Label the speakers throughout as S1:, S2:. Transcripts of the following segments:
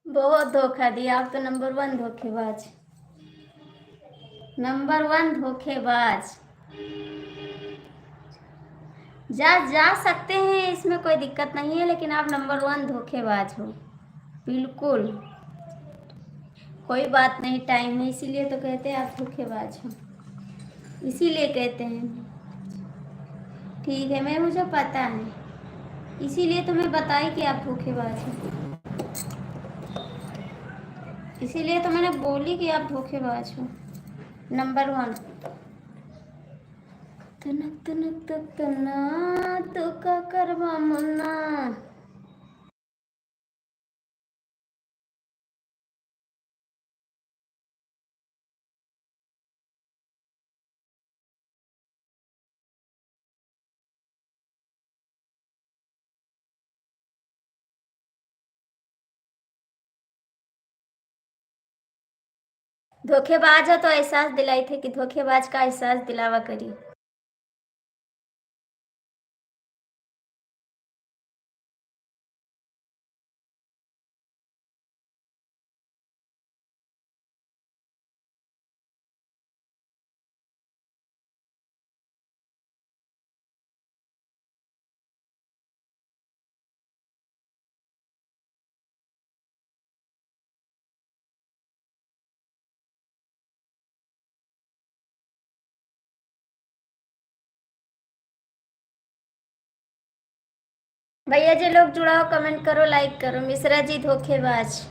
S1: बहुत धोखा दिया आप तो। नंबर 1 धोखेबाज, नंबर 1 धोखेबाज। जा जा सकते हैं, इसमें कोई दिक्कत नहीं है, लेकिन आप नंबर 1 धोखेबाज हो बिल्कुल। कोई बात नहीं, टाइम है, इसीलिए तो कहते हैं आप धोखेबाज हो, इसीलिए कहते हैं। ठीक है, मैं मुझे पता है, इसीलिए तो मैं बताई कि आप धोखेबाज हो, इसीलिए तो मैंने बोली कि आप धोखेबाज हो नंबर 1। तनक तनक तक तना तो का करवा मुन्ना। धोखेबाज हो तो एहसास दिलाई थे कि धोखेबाज का एहसास दिलावा करी। भैया जी लोग जुड़ाओ, कमेंट करो, लाइक करो। मिश्रा जी धोखेबाज।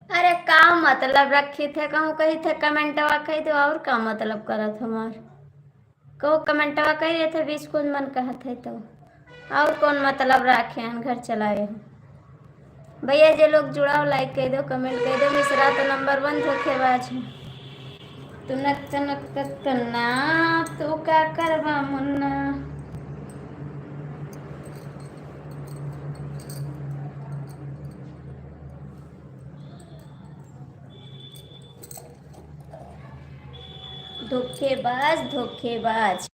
S1: अरे का मतलब रखी थे, कहूँ कही थे कमेंटवा कही दो, और का मतलब करत हमार। कहूँ कमेंटवा कही रहे थे 20 कुछ मन कहत है, तो और कौन मतलब रखे हैं, घर चलाए हो। भैया जे लोग जुड़ाओ, लाइक कह दो, कमेंट कह दो। मिश्रा तो नंबर 1 धोखेबाज है। तुनक तनक तन्ना तो का करवा मुन्ना। धोखेबाज धोखेबाज।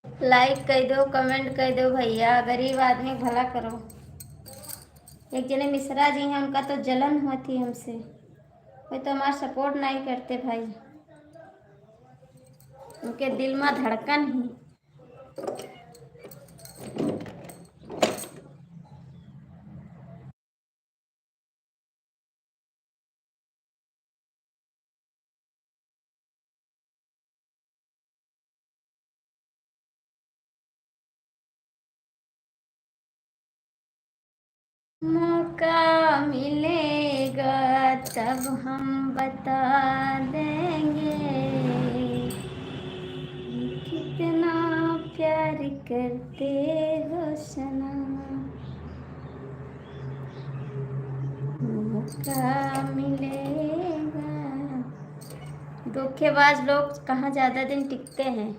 S1: लाइक कह दो, कमेंट कह दो भैया, गरीब आदमी भला करो। एक जने मिश्रा जी हैं, उनका तो जलन होती हमसे, कोई तो हमारा सपोर्ट नहीं करते भाई, उनके दिल में धड़कन ही। मौका मिलेगा तब हम बता देंगे कितना प्यार करते हो सनम। मौका मिलेगा। धोखेबाज लोग कहाँ ज़्यादा दिन टिकते हैं।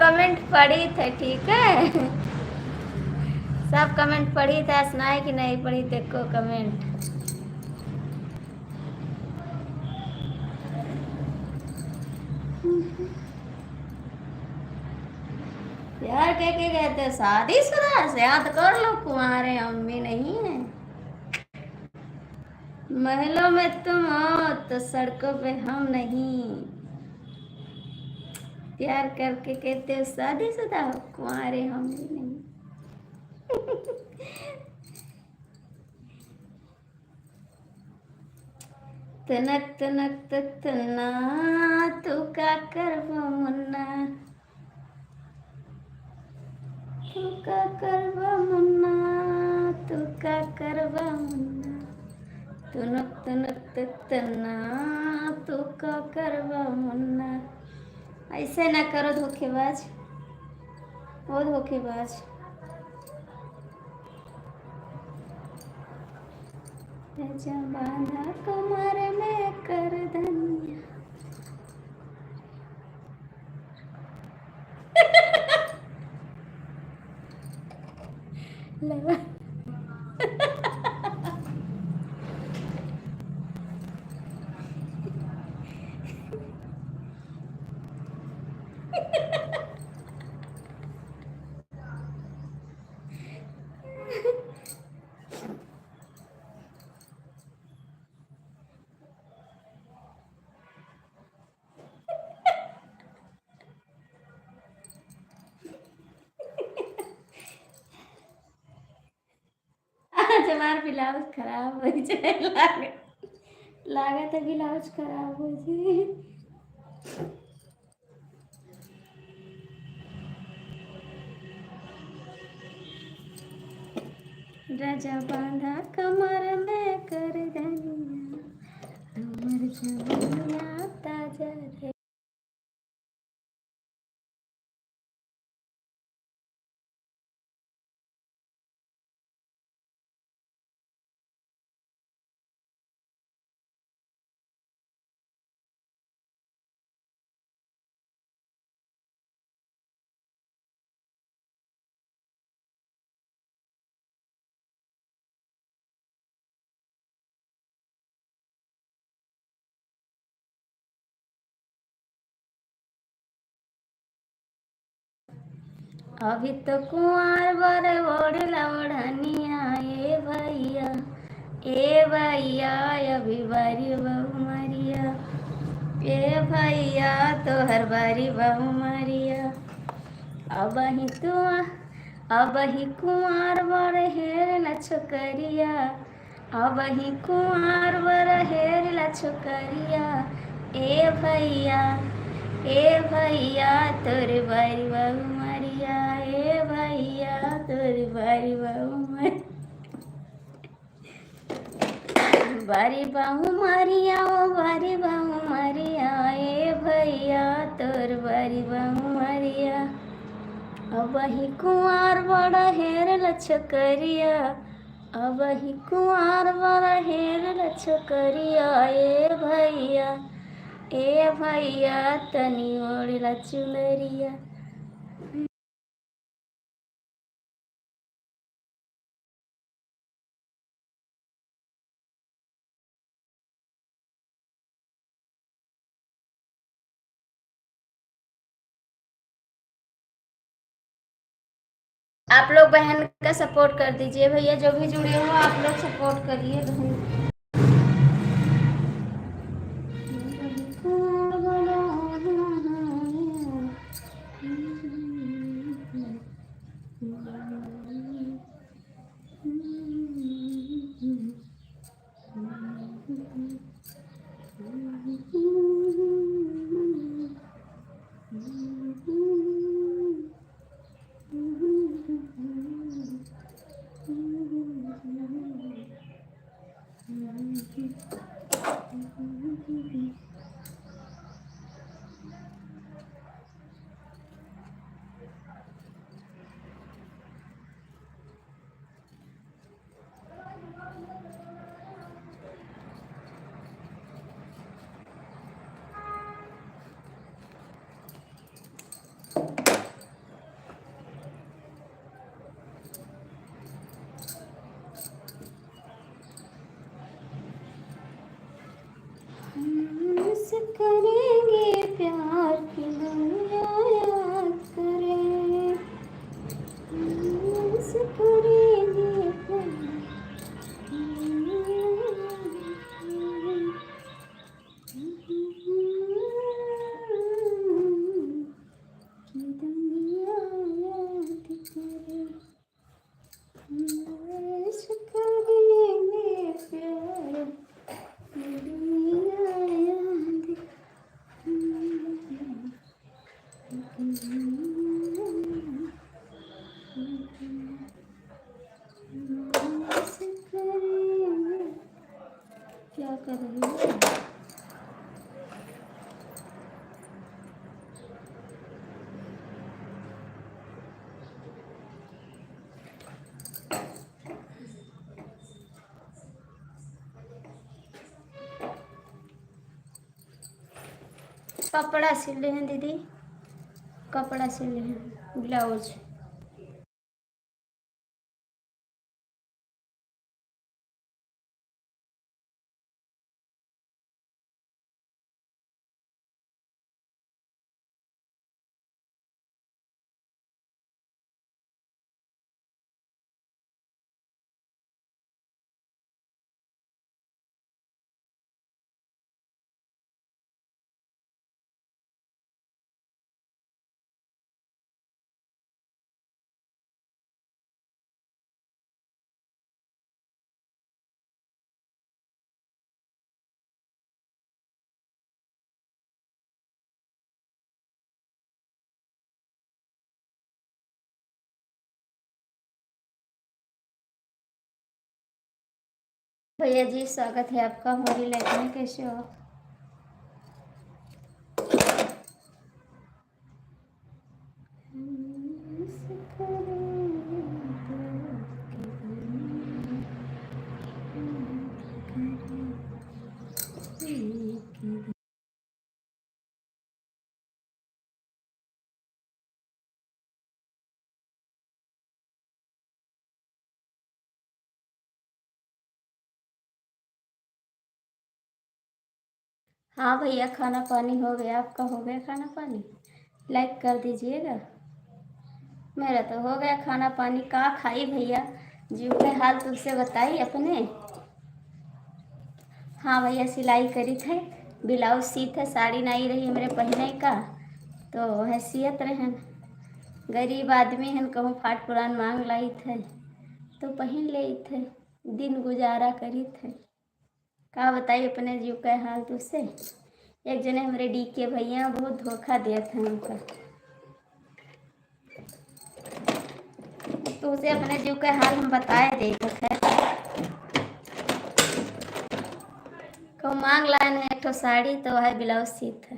S1: कमेंट पढ़ी थे, ठीक है। सब कमेंट पढ़ी थे, सुनाए कि नहीं पढ़ी थे को कमेंट। यार क्या क्या कहते, शादीशुदा से याद कर लो, कुंवारे हम भी नहीं है। महलों में तुम हो तो सड़कों पे हम नहीं। प्यार करके कहते हो शादीशुदा हो, कुंवारे हम भी नहीं। तनक तनक तना, तू का करबो मुन्ना, तू का करबो मुन्ना, तू का करबो मुन्ना, तुनक तुनक तना, तू का करबो मुन्ना। ऐसे ना करो धोखेबाज, वो धोखेबाज। राजा बांधा कमर में कर धनिया। लगा आज हमार ब्लाउज खराब हो जाए, लागत है ब्लाउज खराब हो जाए। राजा बांधा कमर में कर धनिया, हमर जवानिया ताजा रे। अभी तो कुंवर बर ओढ़ला ओढ़निया, ए भैया ए भैया, अभी बारी बहु मरिया, ए भैया तोहर बारी बहु मरिया। अब ही तू, अब ही कुंवर बर हेर ल छोकरिया, अब ही कुंवर बर हेर ल छोकरिया, ए भैया ए भैया तोर बारी बहु मरिया, ए भैया तोर बारी बहु मरिया, बारी बहु मरिया, ओ बारी बहु मरिया, ए भैया तोर बारी बहु मरिया। अब ही कुंवर बड़ा हेर ल छोकरिया, अब ही कुंवर बड़ा हेर ल छोकरिया, ए भैया ए भैया तनी ओढ़ला चुनरिया। आप लोग बहन का सपोर्ट कर दीजिए भैया, जो भी जुड़े हो आप लोग सपोर्ट करिए बहन। करेंगे प्यार की दुनिया याद करे बस करेंगे प्यार की दुनिया याद बस करेंगे। क्या कर रही है? कपड़ा सिल रहे हैं दीदी, कपड़ा सिल रहे हैं, ब्लाउज। भैया जी स्वागत है आपका हमारी लाइफ में, कैसे हो आप? हाँ भैया, खाना पानी हो गया, आपका हो गया खाना पानी? लाइक कर दीजिएगा। मेरा तो हो गया खाना पानी। का खाई भैया जी के हाल तुमसे बताई अपने। हाँ भैया, सिलाई करी थे, ब्लाउज सी थे, साड़ी नहीं रही मेरे पहने का, तो हैसियत रहन गरीब आदमी हन, कहूँ फाट पुरान मांग लाई थे तो पहन ले थे, दिन गुजारा करी थे। का बताई अपने जीव का हाल तुझसे। एक जने हमारे डी के भैया बहुत धोखा दिया था हमका, तो उसे अपने जीव का हाल हम बताए दे तो खैर। को मांग लान है एक ठो साड़ी, तो है ब्लाउज सी था।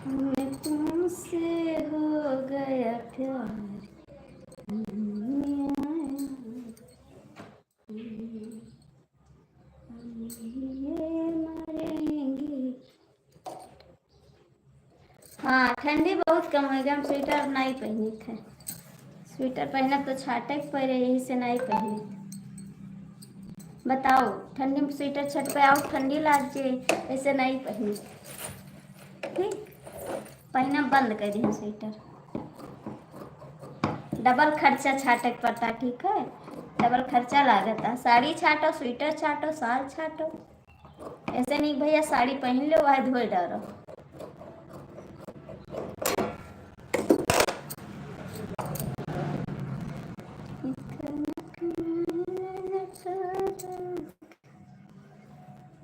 S1: हमें तुमसे हो गया प्यार, ये मरेंगे। हाँ ठंडी बहुत कम है, हम स्वेटर नहीं पहनी थे, स्वेटर पहना तो छाटे पड़े, यही से नहीं पहनी। बताओ ठंडी में स्वेटर छट पे आओ, ठंडी लाग जाए, ऐसे नहीं पहनी। ठीक, पहना बंद कर दी स्वेटर, डबल खर्चा छाटे पड़ता, ठीक है, डबल खर्चा लागता। साड़ी छाटो, स्वेटर छाटो, साल छाटो, ऐसे नहीं भैया साड़ी पहन लो वह धोए डरो।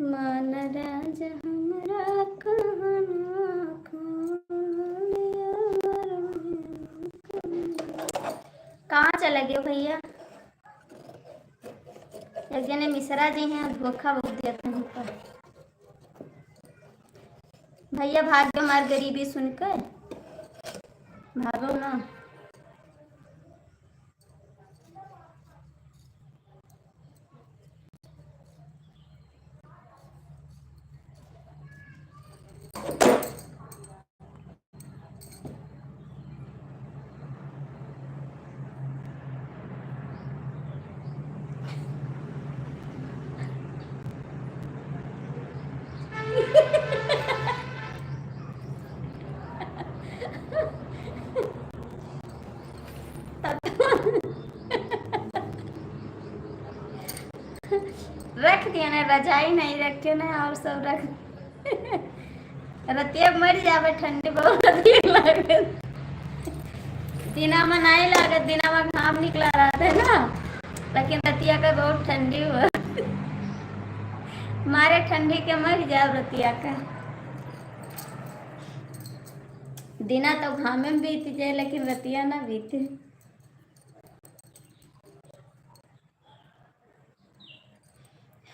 S1: मान राजा हमरा कहाँ चले गए भैया? एक जने मिश्रा जी हैं, धोखा बहुत दिया था हमको। भैया भाग्य हमार गरीबी सुनकर भागो ना। रख दिया ना, रजाई नहीं रखे ना और सब रख रतिया मर जावे, ठंडी बहुत रतिया लागे, दिना में नहीं लागत, दिना में घाम निकला रहते ना, लेकिन रतिया का बहुत ठंडी हुआ मारे ठंडी के मर जाओ रतिया का। दिना तो घामे में बीत जाए लेकिन रतिया ना बीते।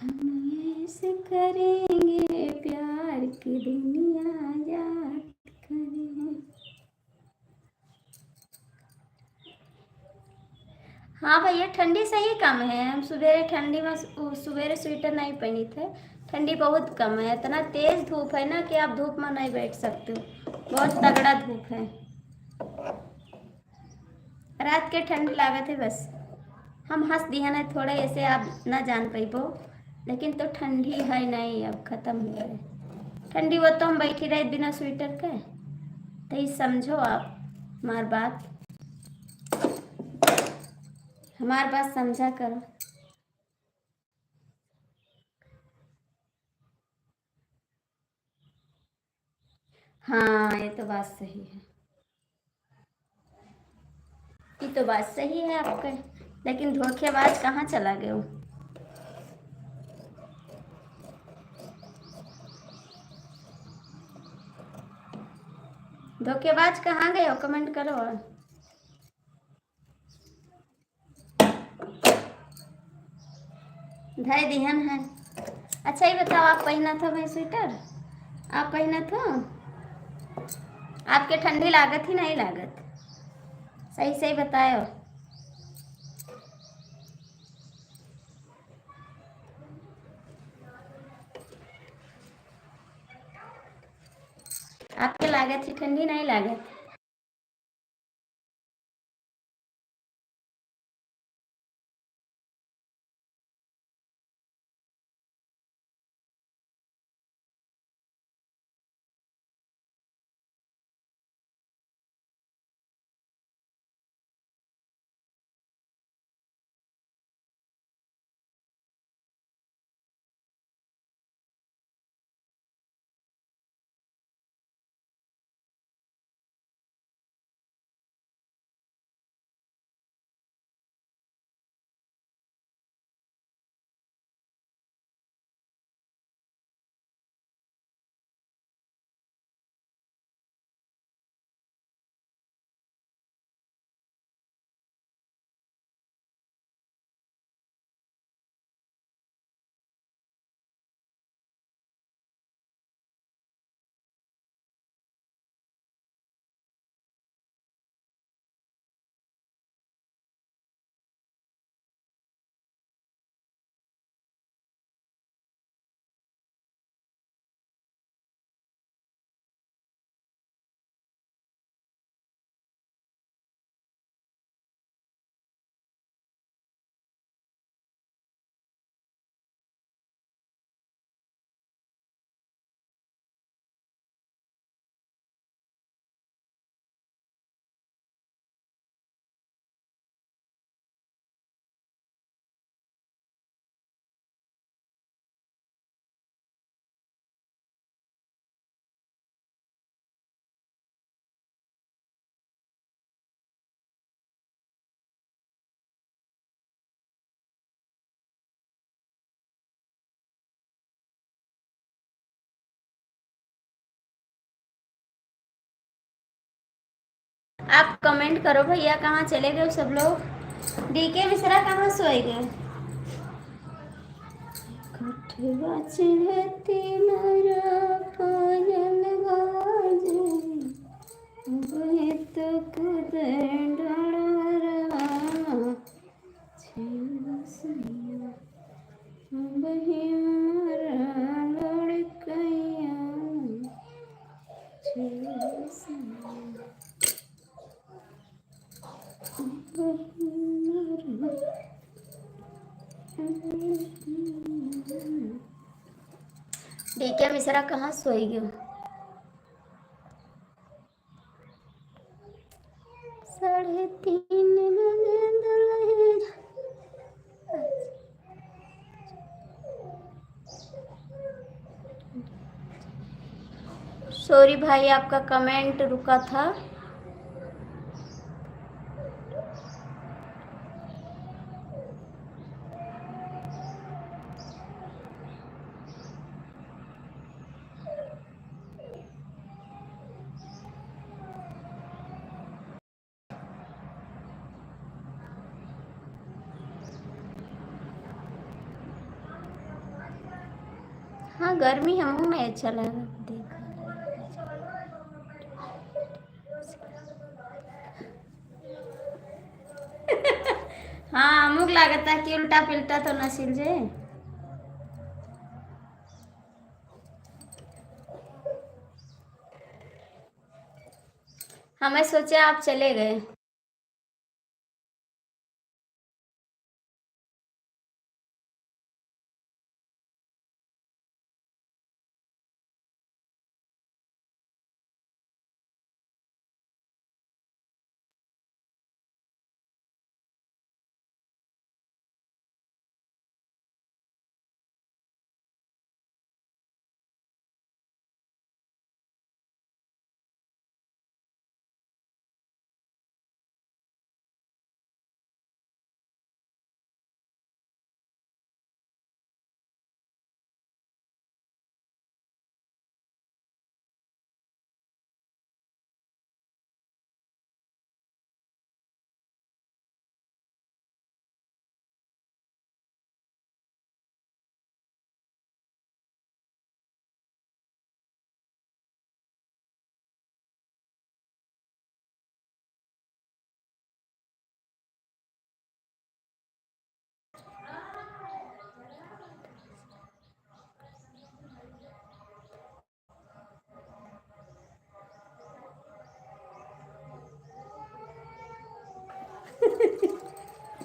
S1: हम ऐसे करेंगे प्यार की दुनिया याद करें। हाँ भैया ठंडी सही कम है, हम सवेरे ठंडी में सवेरे स्वेटर नहीं पहनी थे, ठंडी बहुत कम है, इतना तेज धूप है ना कि आप धूप में नहीं बैठ सकते हो, बहुत तगड़ा धूप है। रात के ठंडी लागत है बस, हम हंस दिया ना थोड़ा ऐसे आप ना जान पाइबो, लेकिन तो ठंडी है नहीं, अब खत्म हो गए ठंडी। वो तो हम बैठी रहे बिना स्वेटर के, तो ये समझो आप हमार बात, हमारी बात समझा करो। हाँ ये तो बात सही है, ये तो बात सही है आपका, लेकिन धोखेबाज कहाँ चला गया हो? धोखेबाज कहाँ गए हो, कमेंट करो। ढाई दिहन है। अच्छा ये बताओ, आप पहना था भाई स्वेटर, आप पहना था, आपके ठंडी लागत ही नहीं लागत, सही सही बताओ। आपके लागत ही ठंडी नहीं लागत। आप कमेंट करो भैया, कहाँ चले गए सब लोग? डीके मिश्रा कहाँ सोए गए? कठवा चढ़ती मारा पायल डीके मिश्रा कहाँ सोई गयो? 3:30 बजे सॉरी भाई, आपका कमेंट रुका था। हाँ, गर्मी हमहू में अच्छा लगा देखा। हाँ, अमुक लागता कि उल्टा पिल्टा तो न सिल जे। हमें सोचे आप चले गए।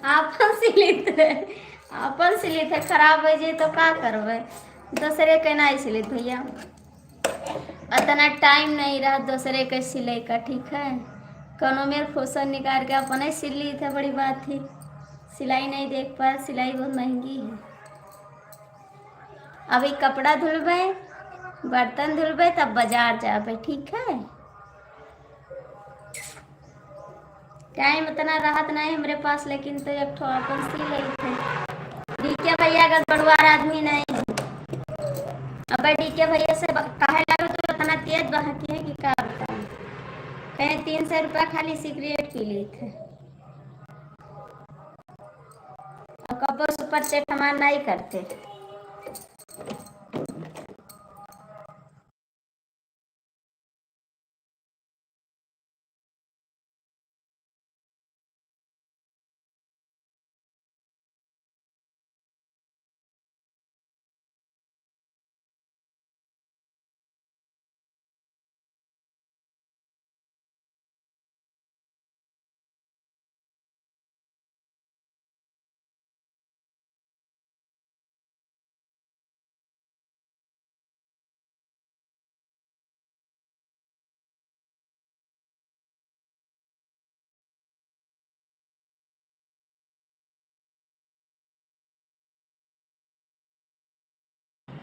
S1: आपन सिलित है, आपन सिलित है, खराब हो जाए तो का करबे? दूसरे के नहीं सिलित भैया, इतना टाइम नहीं रहा दूसरे के सिले का। ठीक है, कोनो मेरे फुर्सत निकाल के अपने सिल ली था, बड़ी बात थी। सिलाई नहीं देख पा, सिलाई बहुत महंगी है। अभी कपड़ा धुलबे, बर्तन धुलबे, तब बाजार जाबे। ठीक है, टाइम उतना राहत नहीं हमारे पास, लेकिन तो एक ठो अपन सी रही थे। डीके भैया अगर बड़वार आदमी नहीं है। अब डीके भैया से कहे लगे तो उतना तेज बहकी है कि क्या बताऊं। कहीं 300 रुपया खाली सिगरेट पी ली थे, और कपड़ सुपर सेट हमारा नहीं करते।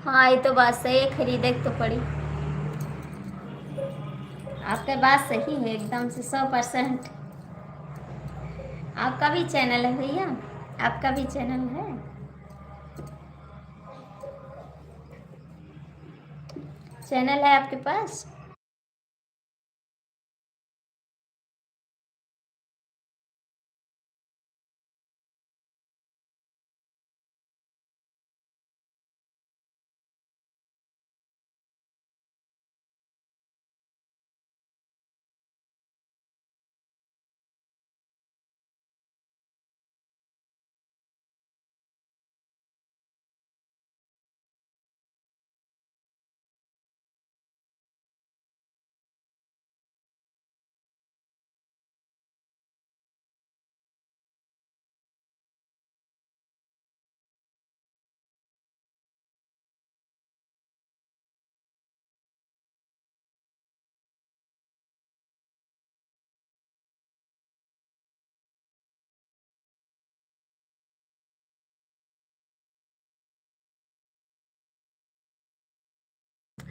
S1: हाँ, ये तो बात सही है, खरीदे तो पड़ी। आपके बात सही है एकदम से 100%। आपका भी चैनल है भैया? आपका भी चैनल है? चैनल है आपके पास?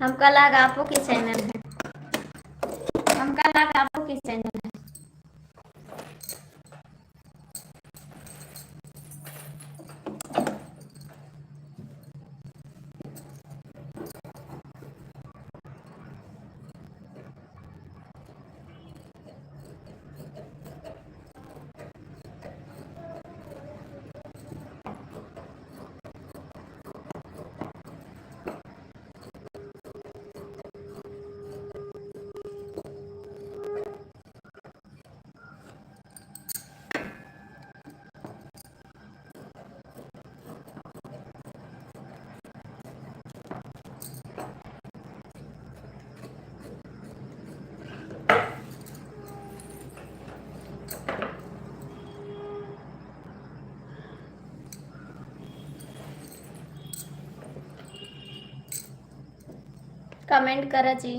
S1: हमका लगा आपो की चैनल है। हमका लगा आपो की चैनल है। कमेंट करा जी।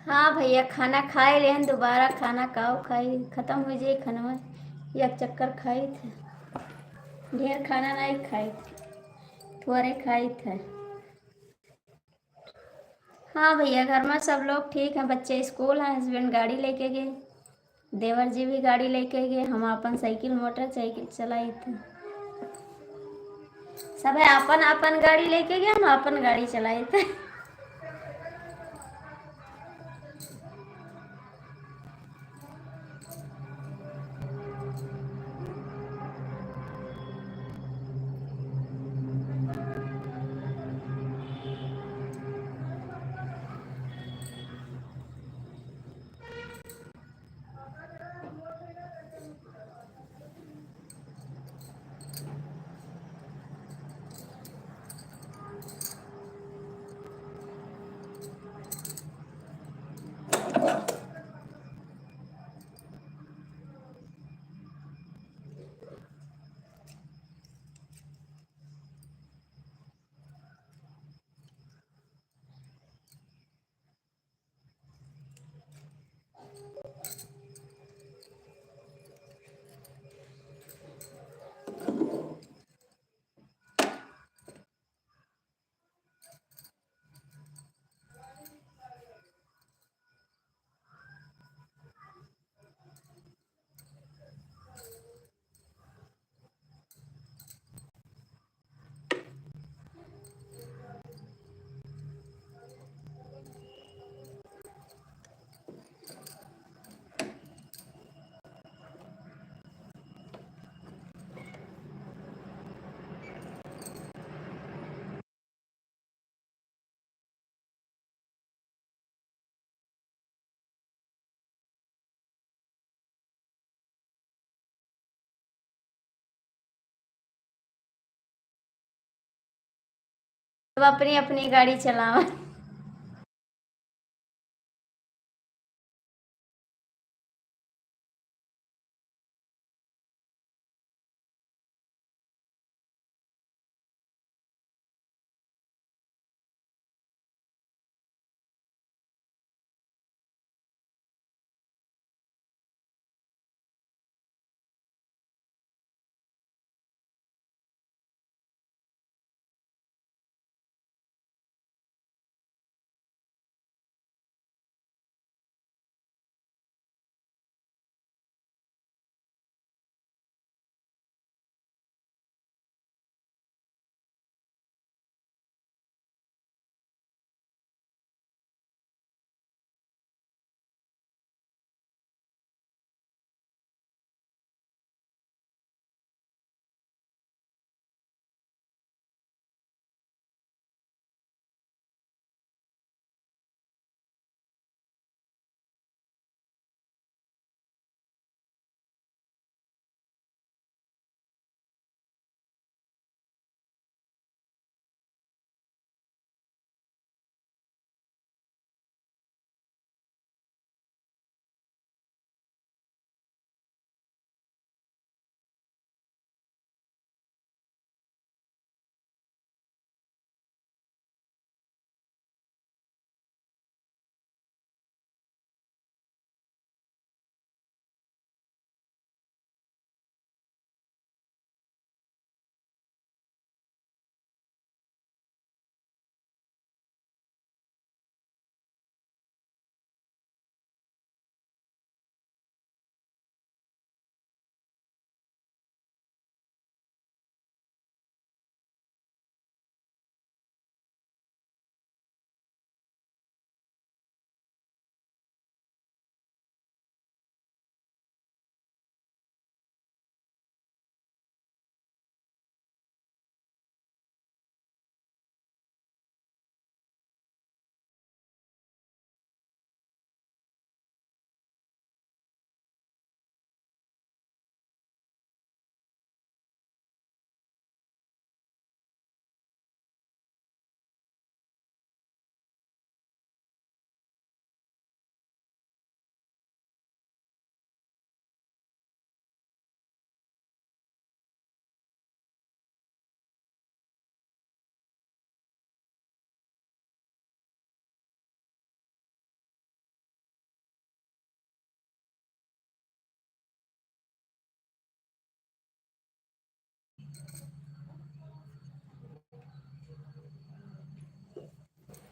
S1: हाँ भैया, खाना खाए लेन, दोबारा खाना खाओ, खाई खत्म हो जाए खाना। एक चक्कर खाई थे, ढेर खाना नहीं खाई थे, थोड़े खाई थे। हाँ भैया, घर में सब लोग ठीक हैं, बच्चे स्कूल हैं, हस्बैंड गाड़ी लेके गए, देवर जी भी गाड़ी लेके गए, हम अपन साइकिल मोटरसाइकिल चलाई थे। सब है अपन अपन गाड़ी लेके गए, हम अपन गाड़ी चलाई थे। सब अपनी अपनी गाड़ी चलाओ।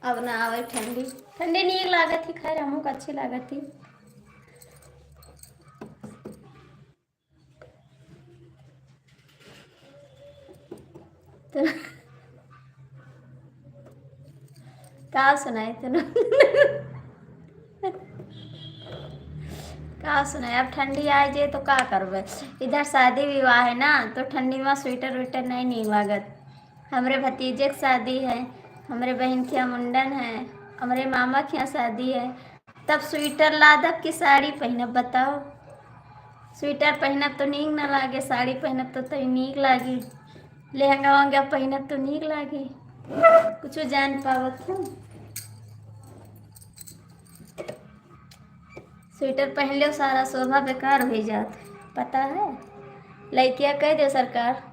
S1: अब ना आवे ठंडी। ठंडी नहीं लागत थी, खैर हमको अच्छी लागत थी। तो का सुनाए तो का सुनाए, अब ठंडी आ जाए तो का करबे। इधर शादी विवाह है ना, तो ठंडी में स्वेटर वेटर नहीं नीक लागत। हमरे भतीजे की शादी है, हमरे बहन के यहाँ मुंडन है, हमरे मामा के यहाँ शादी है, तब स्वेटर लादब की साड़ी पहनब बताओ। स्वेटर पहनब तो नीक ना लागे, साड़ी पहनब तो नीक लागी, लहंगा वहंगा पहनब तो नीक लागी। कुछ जान पावत हो। स्वेटर पहन लो सारा शोभा बेकार हो जात, पता है। लड़कियां कह दे सरकार।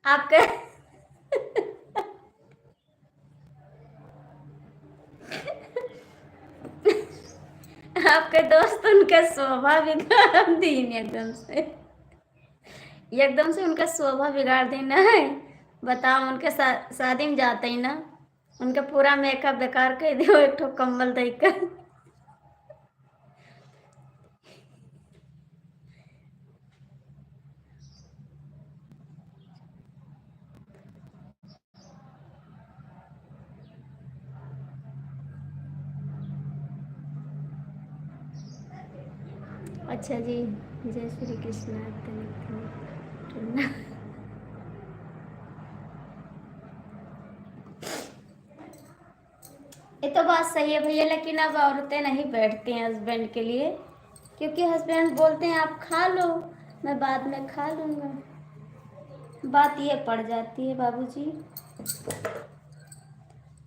S1: आपके आपके दोस्त उनके स्वभाव बिगाड़ दिन एकदम से उनका स्वभाव बिगाड़ देना है। बताओ उनके शादी में जाते ही ना उनका पूरा मेकअप बेकार कर दियो एक ठो कम्बल देकर। अच्छा जी, जय श्री कृष्ण। ये तो बात सही है भैया, लेकिन अब औरतें नहीं बैठती हैं हस्बैंड के लिए, क्योंकि हस्बैंड बोलते हैं आप खा लो, मैं बाद में खा लूँगा। बात ये पड़ जाती है बाबूजी।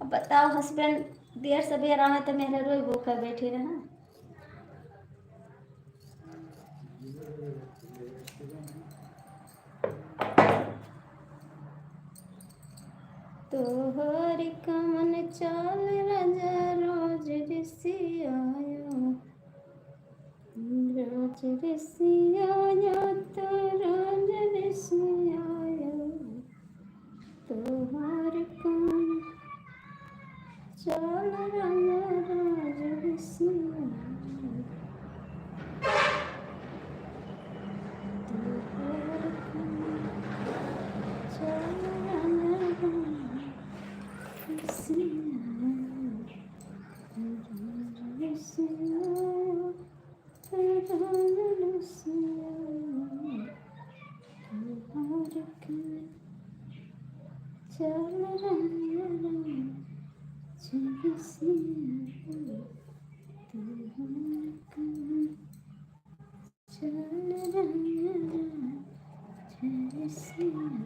S1: अब बताओ हस्बैंड देर सवेर आए तो मेरे रोई भूखा बैठी रहना। तोहर कमन चाल राजा रोज ऋषि आयो, रोज ऋषि आयो तो रोज ऋषि आयो। तोहर कमन चाल राजा रोज ऋषि आयो, तोहर कमन चाल राजा ऋषि आयो, रोज ऋषि आयो, रोज ऋषि आयो। तोहर कमन चाल राजा रोज ऋषि आयो, तोहर कमन चाल राजा रोज ऋषि आयो।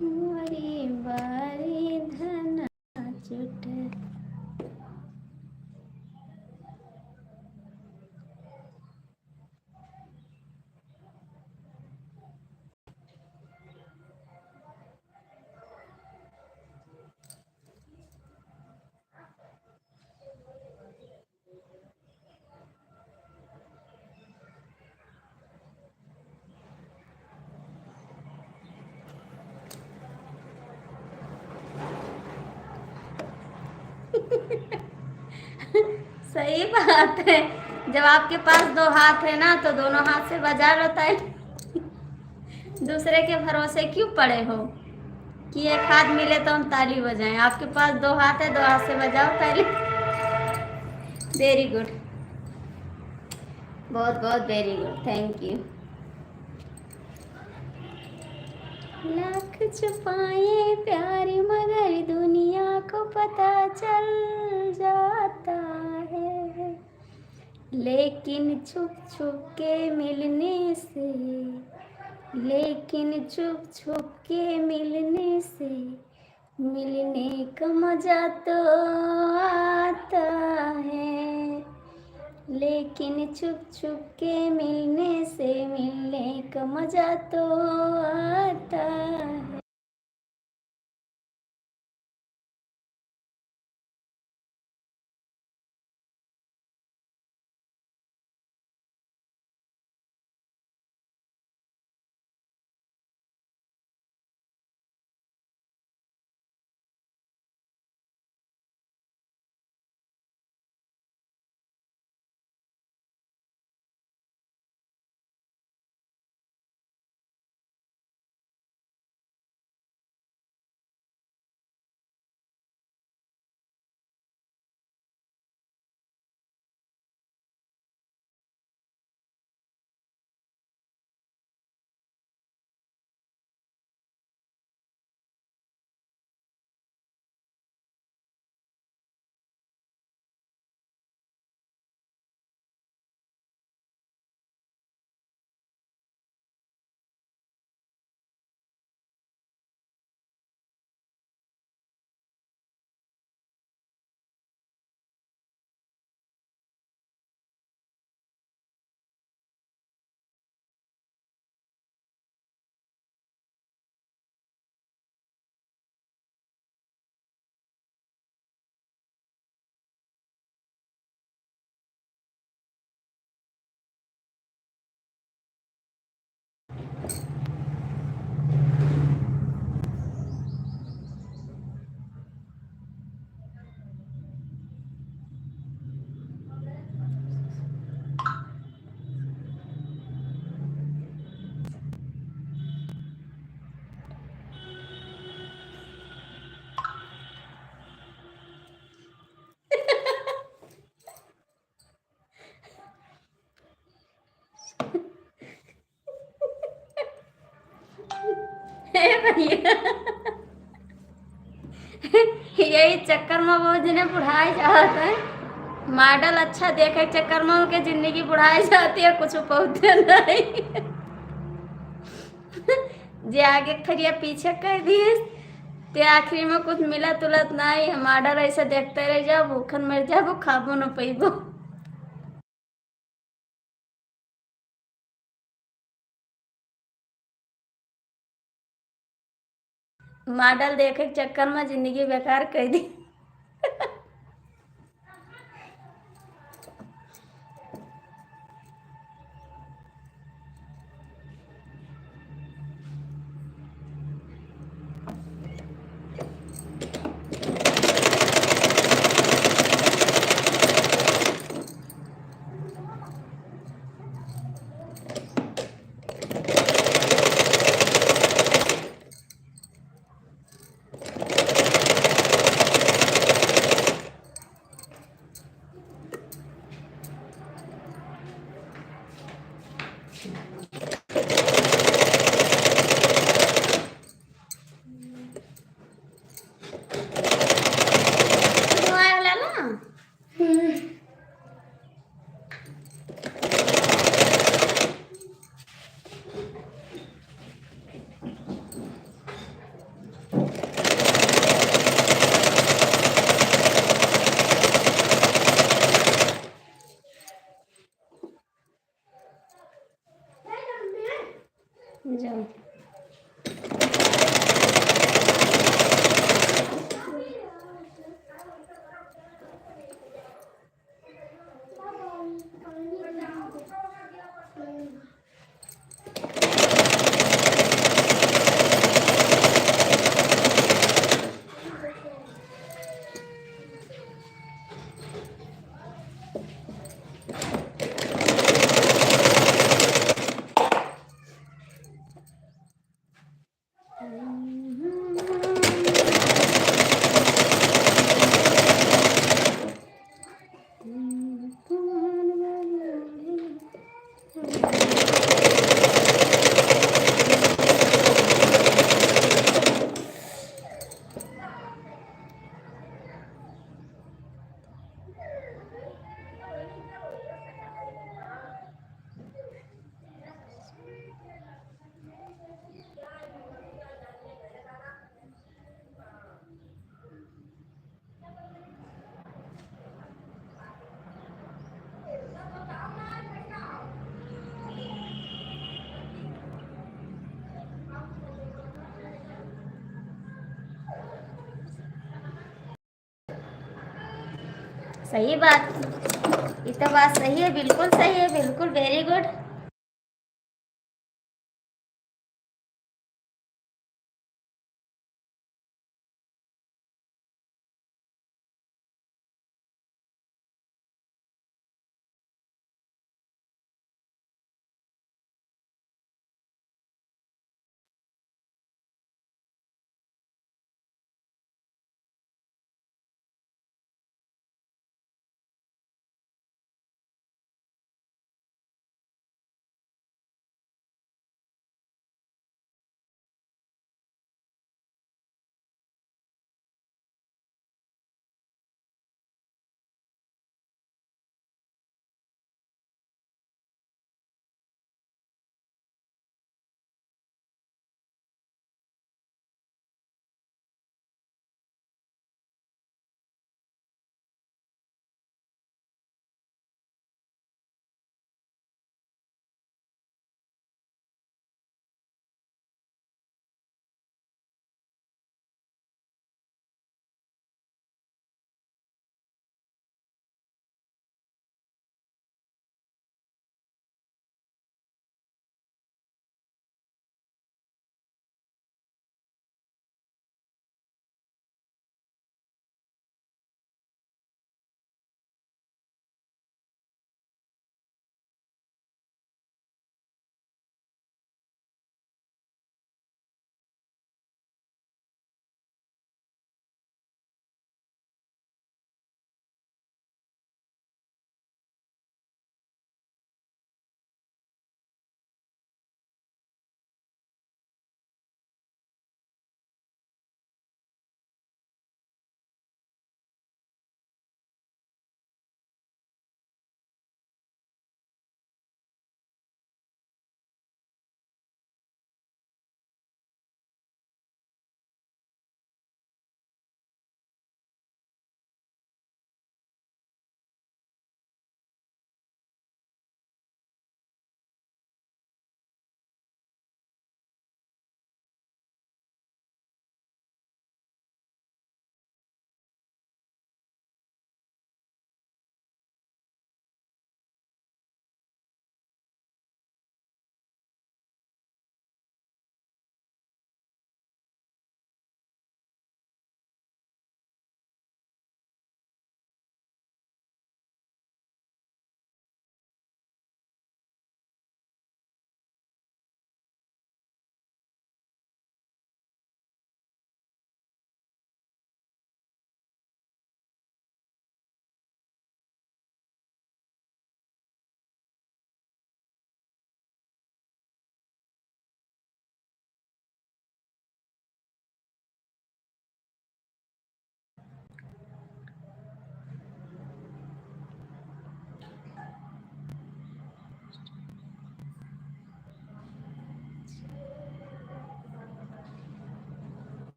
S1: बारी बारी धना चुटे। सही बात है, जब आपके पास दो हाथ है ना तो दोनों हाथ से बजा लो। तय दूसरे के भरोसे क्यों पड़े हो? कि एक हाथ मिले तो हम ताली बजाएं। आपके पास दो हाथ है, दो हाथ से बजाओ ताली। वेरी गुड, बहुत बहुत very good, thank you. Lakh छुपाए प्यार मगर दुनिया को पता चल जाता है, लेकिन छुप छुप के मिलने से, लेकिन छुप छुप के मिलने से मिलने का मजा तो आता है, लेकिन छुप छुप के मिलने से मिलने का मजा तो आता है। भैया यही चक्कर में वो जिन्हें बुढ़ाए जाता है, मॉडल अच्छा देखे चक्कर में उनके जिंदगी बुढ़ाई जाती है, कुछ पहुंचते नहीं। जे आगे खरिया पीछे कर दिए ते आखिरी में कुछ मिला तुलत नहीं। मॉडल ऐसे देखते रह जाओ, भूखन मर जाओ, खाबो न पैबो। मॉडल देखे के चक्कर में जिंदगी बेकार कर दी। सही बात, ये तो बात सही है, बिल्कुल सही है, बिल्कुल वेरी गुड।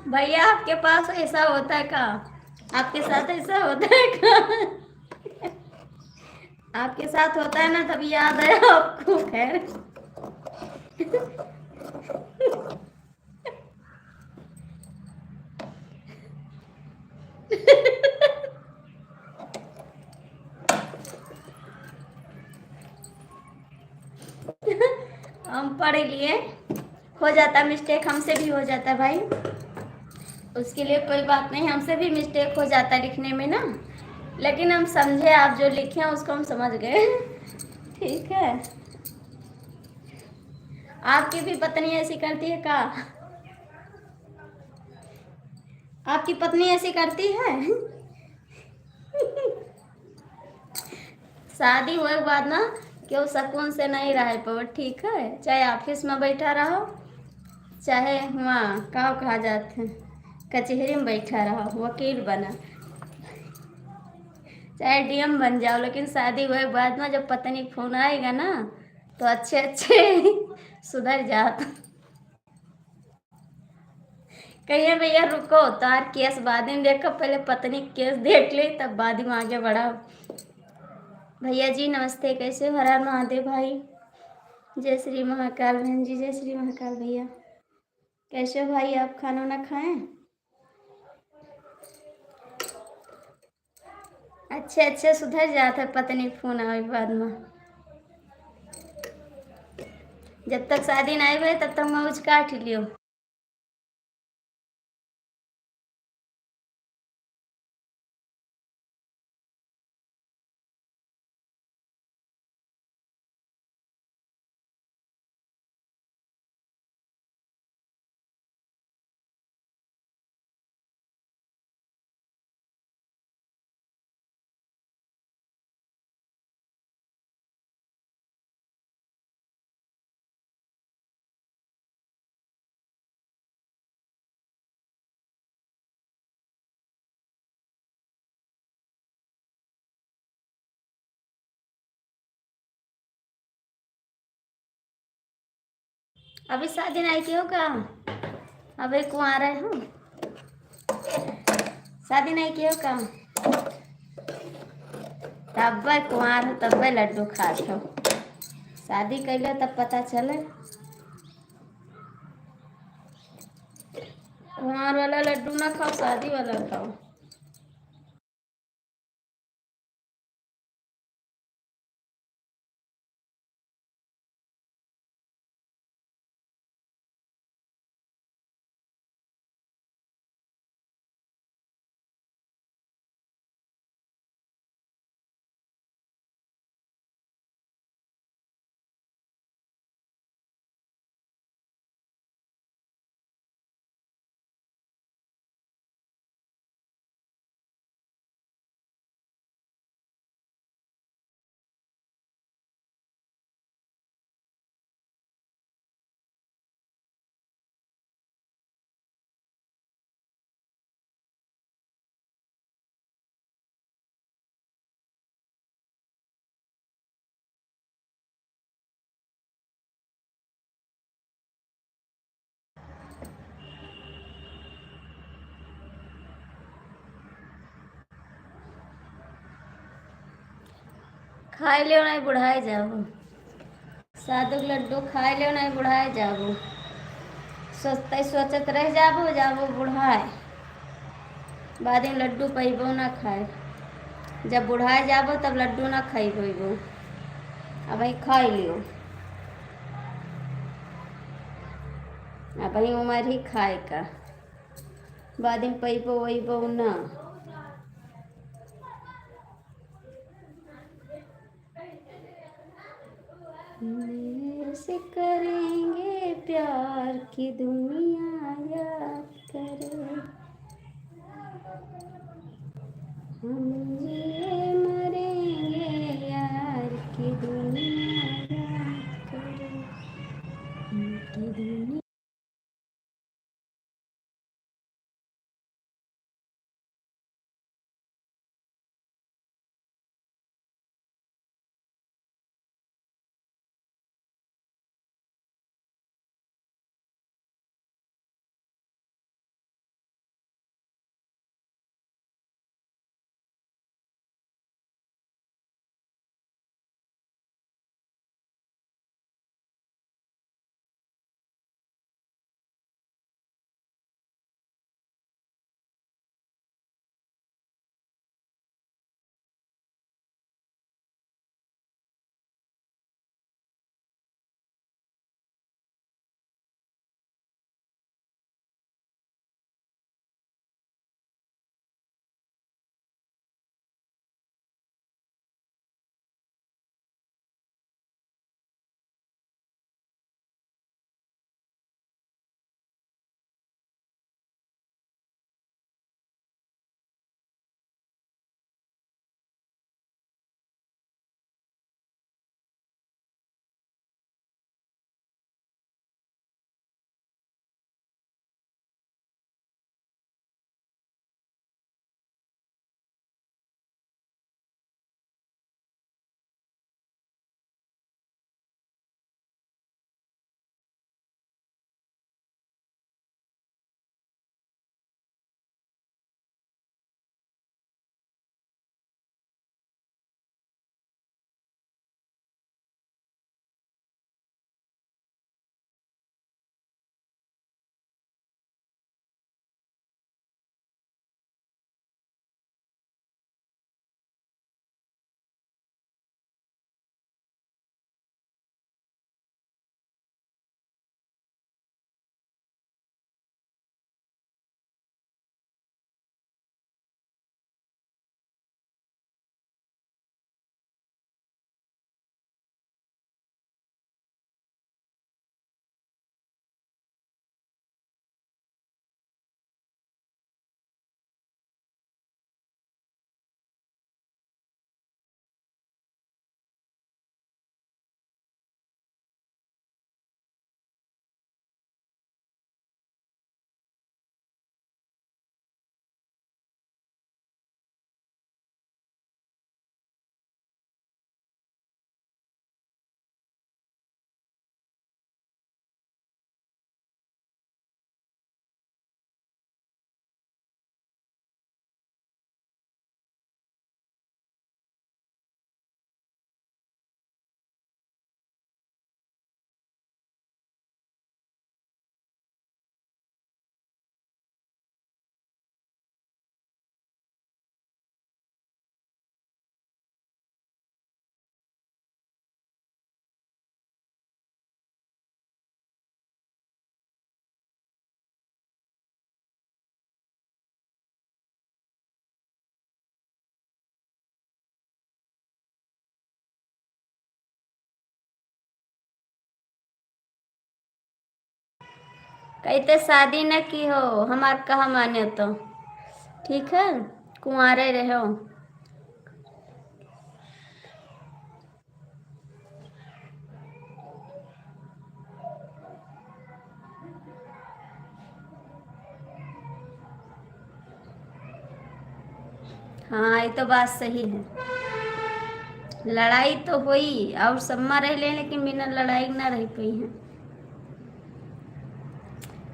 S1: भैया आपके पास ऐसा होता है क्या? आपके साथ ऐसा होता है क्या? आपके साथ होता है ना, तभी याद आया आपको। खैर हम पढ़ लिए, हो जाता मिस्टेक, हमसे भी हो जाता है भाई, उसके लिए कोई बात नहीं, हमसे भी मिस्टेक हो जाता है लिखने में ना, लेकिन हम समझे, आप जो लिखे हैं उसको हम समझ गए। ठीक है। आपकी भी पत्नी ऐसी करती है का? आपकी पत्नी ऐसी करती है? शादी हुए के बाद ना क्यों सुकून से नहीं रह पाओ, ठीक है, चाहे ऑफिस में बैठा रहो, चाहे वहाँ कहा जाते हैं कचहरी में बैठा रहो, वकील बना, चाहे डीएम बन जाओ, लेकिन शादी हुए के बाद ना जब पत्नी फोन आएगा ना तो अच्छे अच्छे सुधर जात। कहिए भैया रुको, तार केस बाद में देखो, पहले पत्नी केस देख ले तब बाद में आगे बढ़ाओ। भैया जी नमस्ते, कैसे हो? हर हर महादेव भाई। जय श्री महाकाल बहन जी, जय श्री महाकाल भैया। कैसे हो भाई आप? खाना ना खाएं? अच्छे अच्छे सुधर जाते पत्नी फोन आवे बाद में, जब तक शादी नहीं हुए तब तक मौज काट लियो। अभी शादी नहीं की होगा, अभी कुंवारे हो, शादी नहीं की होगा, तब कुंवार हो तब लड्डू खात हो, शादी कैले तब पता चले। कुंवार वाला लड्डू ना खाओ, शादी वाला खाओ। खाए लियो नहीं बुढ़ाए जाओ, सादुक लड्डू खाए लियो नहीं बुढ़ाए जाओ, सोचते सोचत रह जाबो जाबो बुढ़ाए, बाद में लड्डू पैबो ना खाए, जब बुढ़ाए जाबो तब लड्डू ना खैबो, अब भाई खाई लियो, अब भाई उम्र ही खाए का, बाद में पैबो वैबो ना। से करेंगे प्यार की दुनिया याद करे, हम जिए मरेंगे यार की दुनिया याद करे, उनकी दुनिया। कहते शादी न की हो, हमार कहा माने तो ठीक है, कुंवारे रहो। हाँ ये तो बात सही है। लड़ाई तो हुई और सम्मा रह ले, लेकिन बिना लड़ाई ना रह पाई है।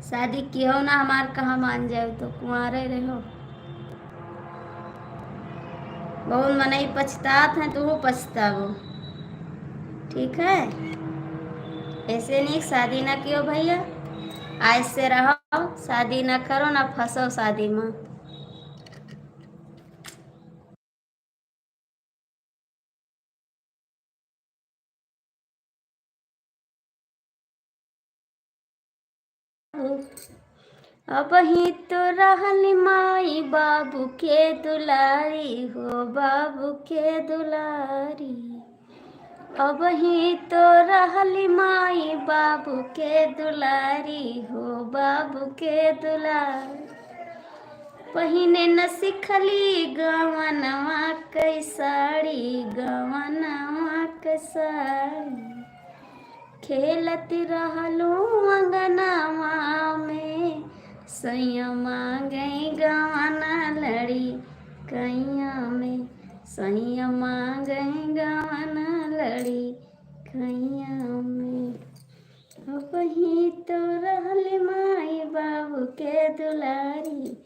S1: शादी की हो ना, हमार कहाँ मान जाओ तो कुंवारे रहो। बहुत मनई पछतात है, तू पछतावो। ठीक है, ऐसे नहीं शादी ना कियो भैया, आज से रहो, शादी ना करो ना फंसो शादी में। अब ही तो रहल माई बाबू के दुलारी हो, बाबू के दुलारी। अब ही तो रहल माई बाबू के दुलारी हो, बाबू के दुलारी। पहिने न सिखली गवनवा के साड़ी, गवनवा के साड़ी। खेलत रहलू अंगनावा में, सैया मांगई गवाना लड़ी कैया में, सैया मांगई गवाना लड़ी कैया में। अब ही तो रहल माई बाबू के दुलारी।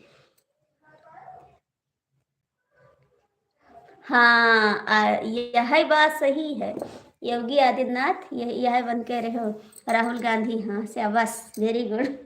S1: हाँ, यह बात सही है। योगी आदित्यनाथ यह बन के रहो। राहुल गांधी, हाँ शाबाश, वेरी गुड।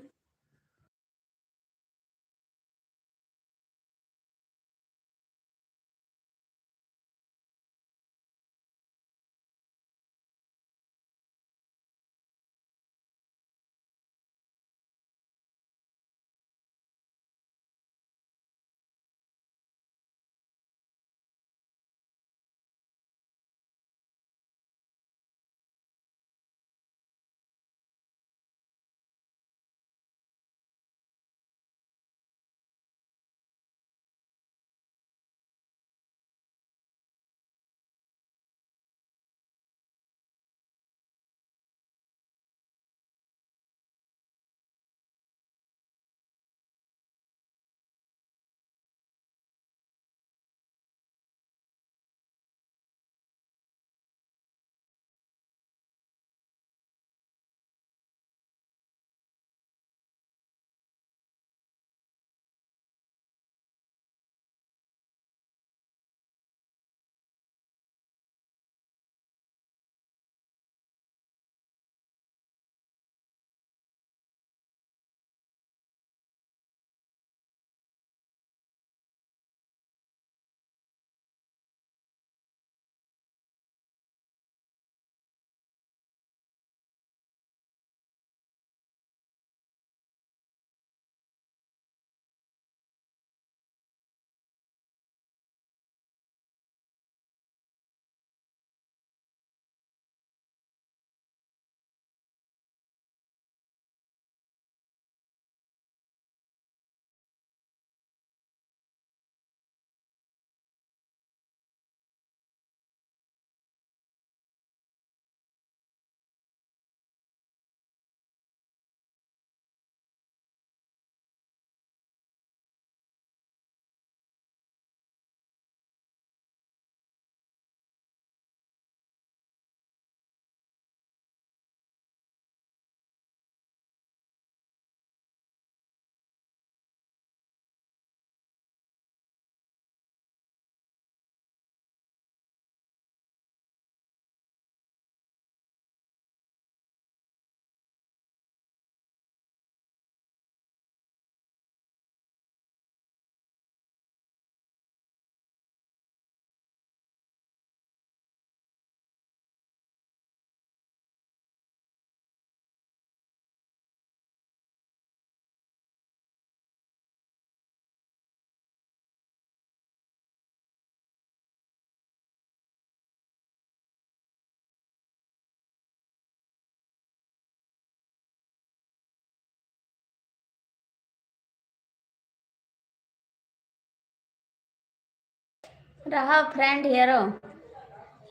S1: रहा फ्रेंड हेरो,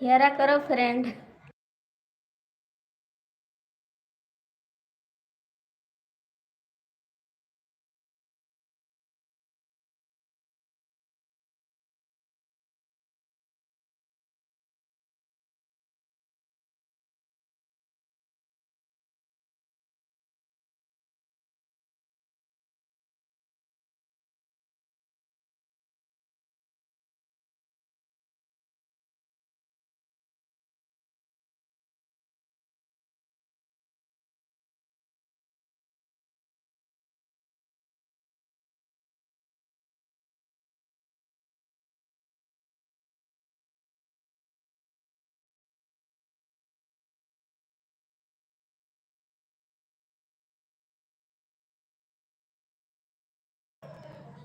S1: हेरा करो फ्रेंड।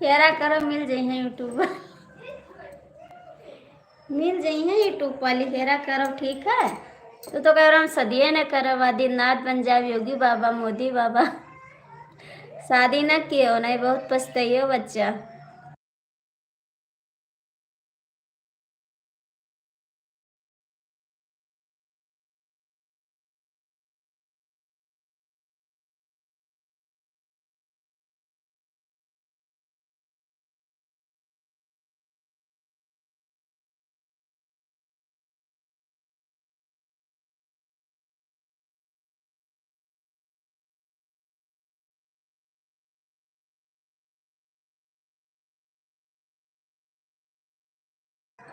S1: हेरा करो, मिल जाइए यूट्यूब मिल जाइए यूट्यूब वाली, हेरा करो ठीक है। तो कह रहा हम सदिये न करब, आदित्यनाथ बन जाब, योगी बाबा, मोदी बाबा। शादी न कियो नहीं, बहुत पछताइयो बच्चा।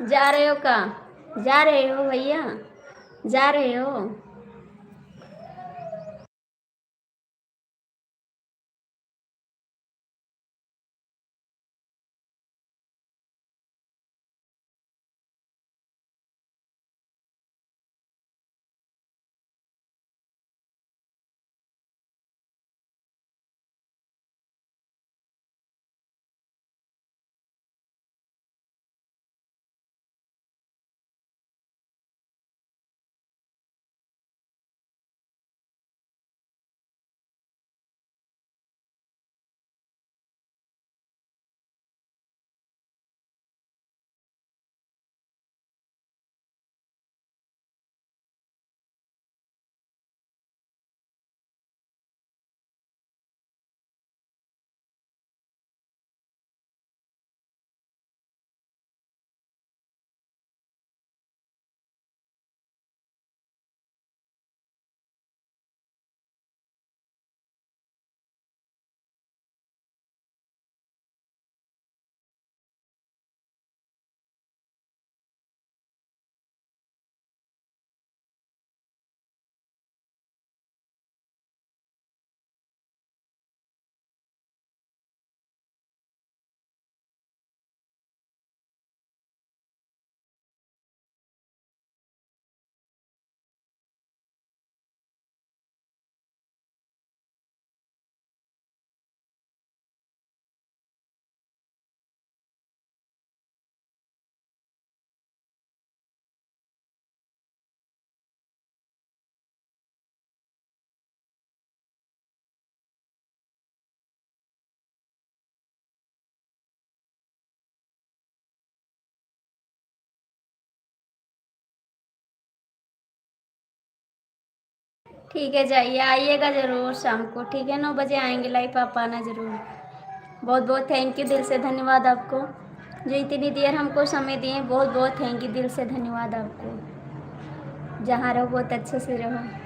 S1: जा रहे हो कहाँ, जा रहे हो भैया, जा रहे हो? ठीक है, जाइए, आइएगा ज़रूर शाम को, ठीक है? 9 बजे आएंगे लाइव, आप आना ज़रूर। बहुत बहुत थैंक यू, दिल से धन्यवाद आपको जो इतनी देर हमको समय दिए। बहुत बहुत थैंक यू, दिल से धन्यवाद आपको। जहाँ रहो बहुत अच्छे से रहो।